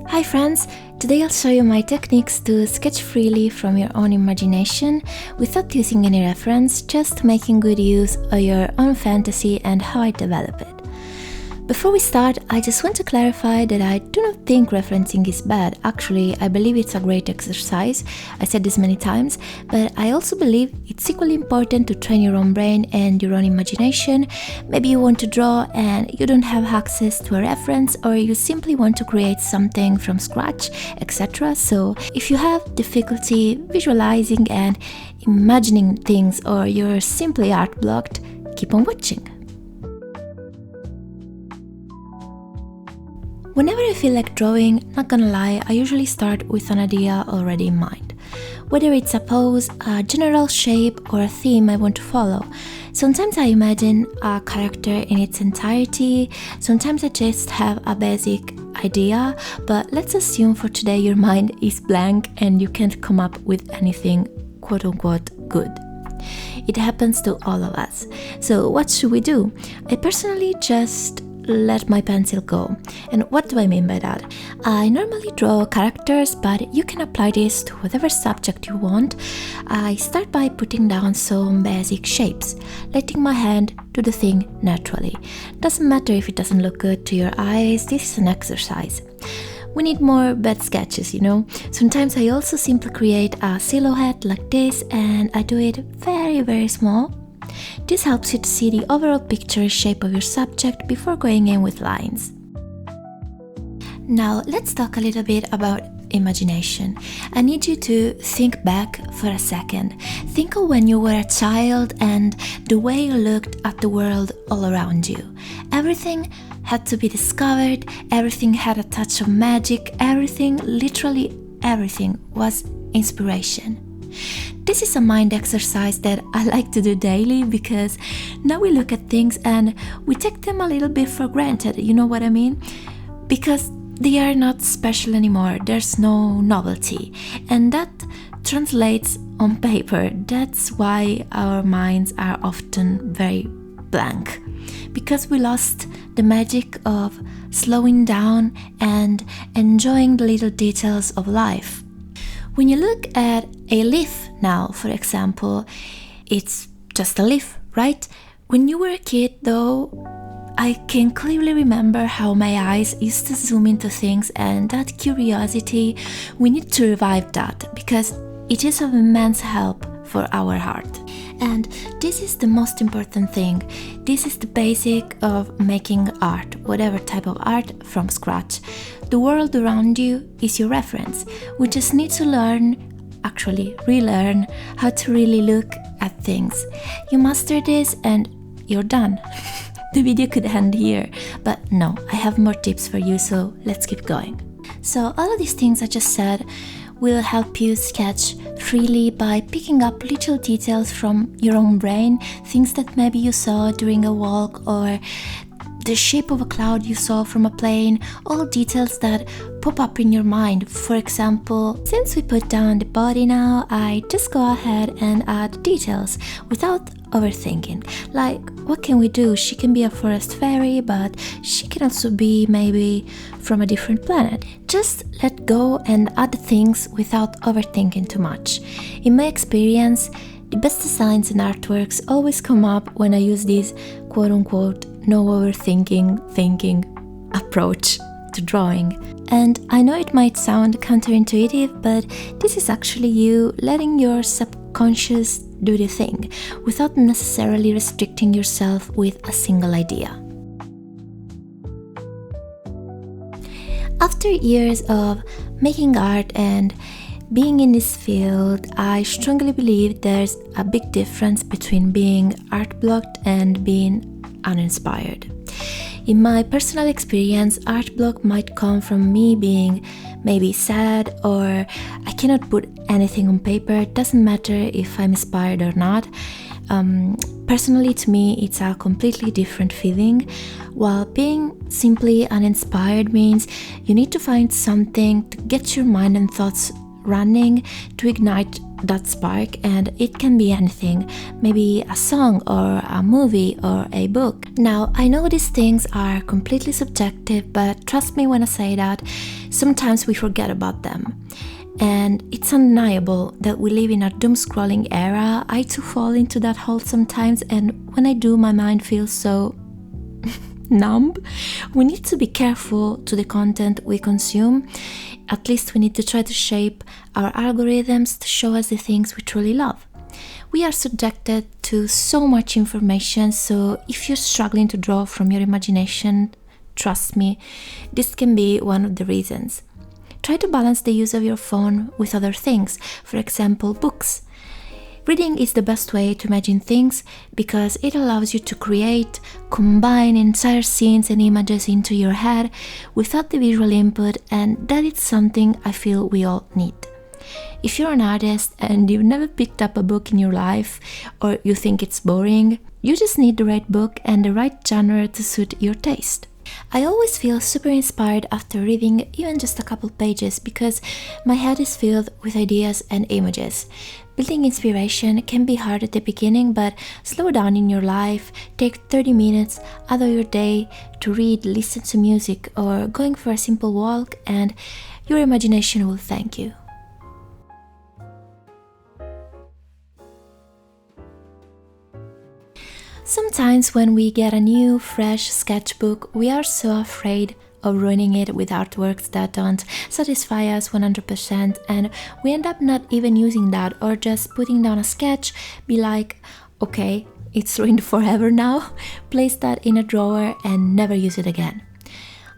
Hi friends! Today I'll show you my techniques to sketch freely from your own imagination without using any reference, just making good use of your own fantasy and how I develop it. Before we start, I just want to clarify that I do not think referencing is bad. Actually, I believe it's a great exercise. I said this many times, but I also believe it's equally important to train your own brain and your own imagination. Maybe you want to draw and you don't have access to a reference, or you simply want to create something from scratch, etc. So if you have difficulty visualizing and imagining things, or you're simply art blocked, keep on watching. Whenever I feel like drawing, not gonna lie, I usually start with an idea already in mind. Whether it's a pose, a general shape, or a theme I want to follow. Sometimes I imagine a character in its entirety, sometimes I just have a basic idea, but let's assume for today your mind is blank and you can't come up with anything quote-unquote good. It happens to all of us. So what should we do? I personally just let my pencil go. And what do I mean by that? I normally draw characters, but you can apply this to whatever subject you want. I start by putting down some basic shapes, letting my hand do the thing naturally. Doesn't matter if it doesn't look good to your eyes, this is an exercise. We need more bad sketches, you know? Sometimes I also simply create a silhouette like this, and I do it very small. This helps you to see the overall picture shape of your subject before going in with lines. Now let's talk a little bit about imagination. I need you to think back for a second. Think of when you were a child and the way you looked at the world all around you. Everything had to be discovered, everything had a touch of magic, everything, literally everything, was inspiration. This is a mind exercise that I like to do daily because now we look at things and we take them a little bit for granted, you know what I mean? Because they are not special anymore, there's no novelty, and that translates on paper. That's why our minds are often very blank, because we lost the magic of slowing down and enjoying the little details of life. When you look at a leaf now, for example, it's just a leaf, right? When you were a kid though, I can clearly remember how my eyes used to zoom into things, and that curiosity, we need to revive that because it is of immense help for our heart. And this is the most important thing. This is the basic of making art, whatever type of art, from scratch. The world around you is your reference. We just need to relearn how to really look at things. You master this and you're done. The video could end here, but no, I have more tips for you, so let's keep going. So all of these things I just said will help you sketch freely by picking up little details from your own brain, things that maybe you saw during a walk, or the shape of a cloud you saw from a plane, all details that pop up in your mind. For example, since we put down the body now, I just go ahead and add details without overthinking. Like, what can we do? She can be a forest fairy, but she can also be maybe from a different planet. Just let go and add things without overthinking too much. In my experience, the best designs and artworks always come up when I use this quote-unquote no overthinking approach to drawing. And I know it might sound counterintuitive, but this is actually you letting your subconscious do the thing without necessarily restricting yourself with a single idea. After years of making art and being in this field, I strongly believe there's a big difference between being art blocked and being uninspired. In my personal experience, art block might come from me being maybe sad, or I cannot put anything on paper. It doesn't matter if I'm inspired or not. Personally, to me, it's a completely different feeling. While being simply uninspired means you need to find something to get your mind and thoughts running, to ignite that spark, and it can be anything, maybe a song or a movie or a book. Now, I know these things are completely subjective, but trust me when I say that sometimes we forget about them. And it's undeniable that we live in a doom-scrolling era. I too fall into that hole sometimes, and when I do, my mind feels so numb. We need to be careful to the content we consume. At least we need to try to shape our algorithms to show us the things we truly love. We are subjected to so much information, so if you're struggling to draw from your imagination, trust me, this can be one of the reasons. Try to balance the use of your phone with other things, for example, books. Reading is the best way to imagine things because it allows you to create, combine entire scenes and images into your head without the visual input, and that is something I feel we all need. If you're an artist and you've never picked up a book in your life, or you think it's boring, you just need the right book and the right genre to suit your taste. I always feel super inspired after reading even just a couple pages because my head is filled with ideas and images. Building inspiration can be hard at the beginning, but slow down in your life, take 30 minutes out of your day to read, listen to music, or going for a simple walk, and your imagination will thank you. Sometimes when we get a new, fresh sketchbook, we are so afraid of ruining it with artworks that don't satisfy us 100%, and we end up not even using that or just putting down a sketch, be like, okay, it's ruined forever now, place that in a drawer and never use it again.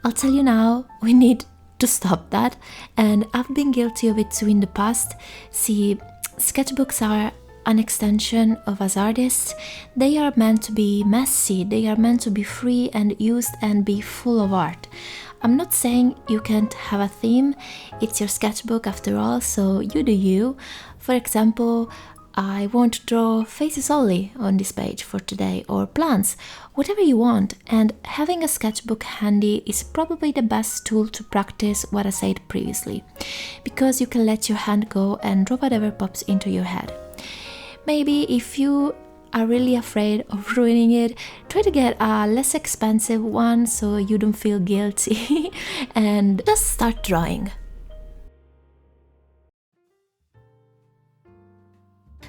I'll tell you now, we need to stop that, and I've been guilty of it too in the past. See, sketchbooks are an extension of us artists. They are meant to be messy, they are meant to be free and used and be full of art. I'm not saying you can't have a theme, it's your sketchbook after all, so you do you. For example, I want to draw faces only on this page for today, or plants, whatever you want, and having a sketchbook handy is probably the best tool to practice what I said previously, because you can let your hand go and draw whatever pops into your head. Maybe if you are really afraid of ruining it, try to get a less expensive one so you don't feel guilty and just start drawing.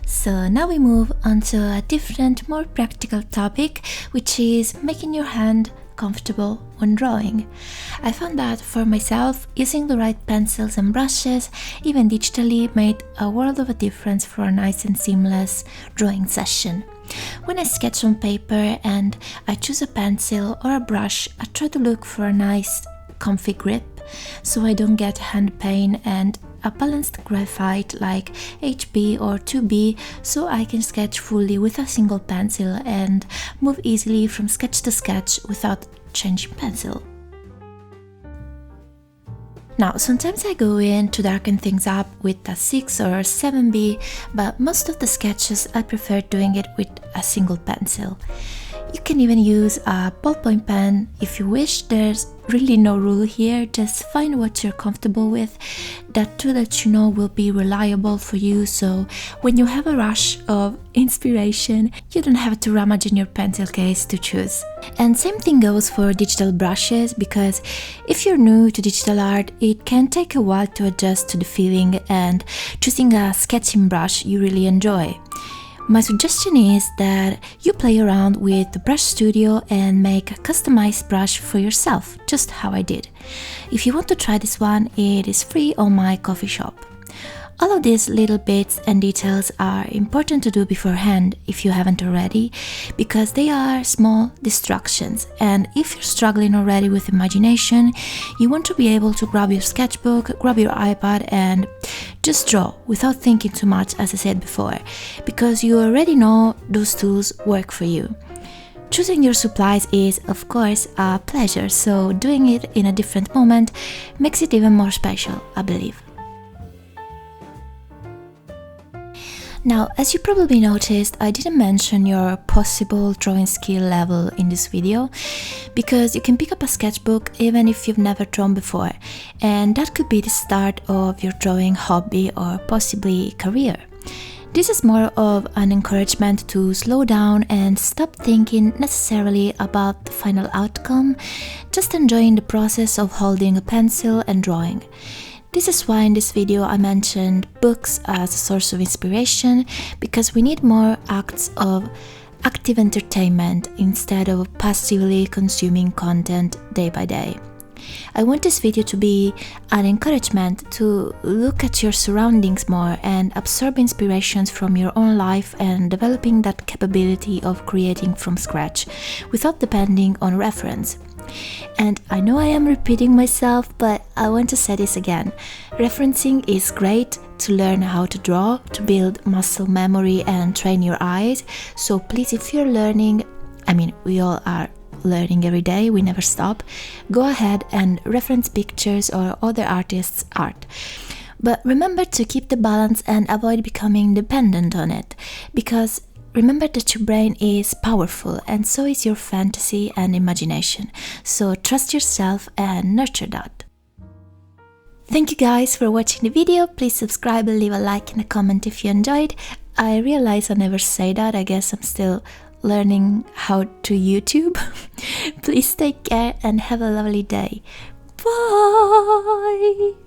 So now we move on to a different, more practical topic, which is making your hand comfortable when drawing. I found that for myself, using the right pencils and brushes, even digitally, made a world of a difference for a nice and seamless drawing session. When I sketch on paper and I choose a pencil or a brush, I try to look for a nice, comfy grip so I don't get hand pain, and a balanced graphite like HB or 2B so I can sketch fully with a single pencil and move easily from sketch to sketch without changing pencil. Now, sometimes I go in to darken things up with a 6 or 7B, but most of the sketches I prefer doing it with a single pencil. You can even use a ballpoint pen if you wish. There's really no rule here, just find what you're comfortable with, that tool that you know will be reliable for you, so when you have a rush of inspiration, you don't have to rummage in your pencil case to choose. And same thing goes for digital brushes, because if you're new to digital art, it can take a while to adjust to the feeling and choosing a sketching brush you really enjoy. My suggestion is that you play around with the Brush Studio and make a customized brush for yourself, just how I did. If you want to try this one, it is free on my coffee shop. All of these little bits and details are important to do beforehand if you haven't already, because they are small distractions, and if you're struggling already with imagination, you want to be able to grab your sketchbook, grab your iPad and just draw without thinking too much, as I said before, because you already know those tools work for you. Choosing your supplies is, of course, a pleasure, so doing it in a different moment makes it even more special, I believe. Now, as you probably noticed, I didn't mention your possible drawing skill level in this video, because you can pick up a sketchbook even if you've never drawn before, and that could be the start of your drawing hobby or possibly career. This is more of an encouragement to slow down and stop thinking necessarily about the final outcome, just enjoying the process of holding a pencil and drawing. This is why in this video I mentioned books as a source of inspiration, because we need more acts of active entertainment instead of passively consuming content day by day. I want this video to be an encouragement to look at your surroundings more and absorb inspirations from your own life and developing that capability of creating from scratch without depending on reference. And I know I am repeating myself, but I want to say this again. Referencing is great to learn how to draw, to build muscle memory and train your eyes. So please, if you're learning, we all are learning every day, we never stop, go ahead and reference pictures or other artists' art. But remember to keep the balance and avoid becoming dependent on it, because remember that your brain is powerful and so is your fantasy and imagination. So trust yourself and nurture that. Thank you guys for watching the video. Please subscribe and leave a like and a comment if you enjoyed. I realize I never say that. I guess I'm still learning how to YouTube. Please take care and have a lovely day. Bye!